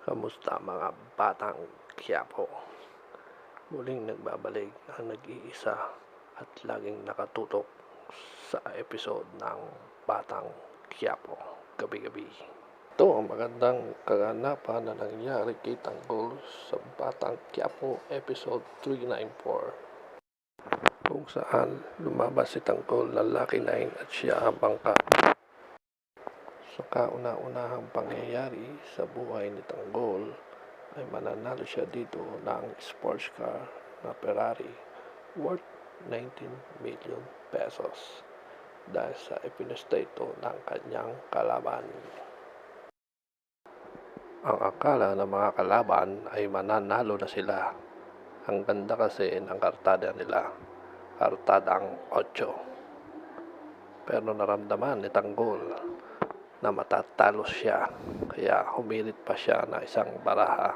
Kamusta mga batang Quiapo? Muling nagbabalik ang nag-iisa at laging nakatutok sa episode ng Batang Quiapo gabi-gabi. Ito ang magandang kaganapan na nangyari kay Tanggol sa Batang Quiapo episode 394, kung saan lumabas si Tanggol na Lucky 9 at siya ang bangka. Sa kauna-unahang pangyayari sa buhay ni Tanggol ay mananalo siya dito ng sports car na Ferrari worth 19 million pesos dahil sa ipinesta ito ng kanyang kalaban. Ang akala ng mga kalaban ay mananalo na sila. Ang ganda kasi ng kartada nila, kartadang 8. Pero naramdaman ni Tanggol na matatalo siya, kaya humirit pa siya na isang baraha.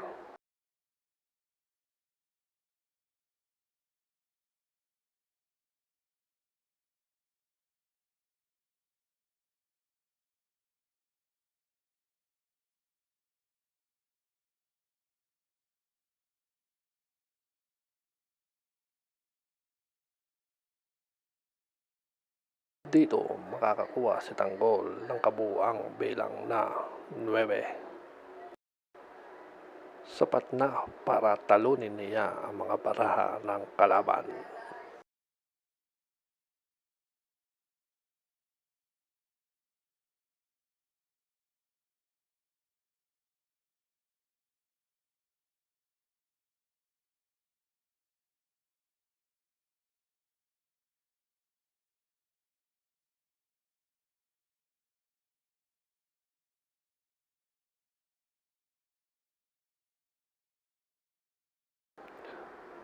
Dito makakakuha si Tanggol ng kabuuang bilang na 9. Sapat na para talunin niya ang mga baraha ng kalaban.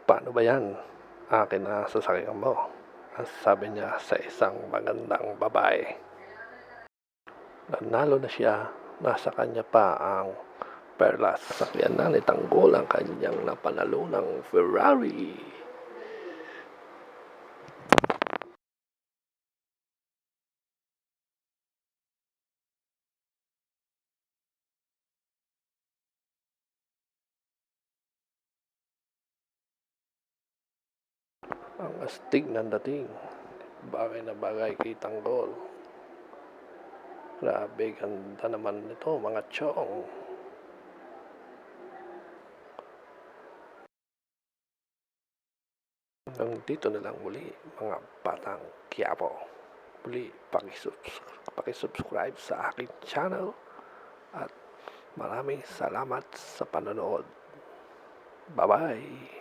Paano ba yan? Akin na sasakyan mo, ang sabi niya sa isang magandang babae. Nanalo na siya, nasa kanya pa ang perlas. Sasakyan na ni Tanggol ang kanyang napanalunang Ferrari. Ang astig ng dating, bagay na bagay kay Tanggol. Grabe, ganda naman nito mga chong. Hanggang dito na lang muli mga batang Quiapo. Muli, pakisubscribe sa aking channel at maraming salamat sa panonood. Bye-bye!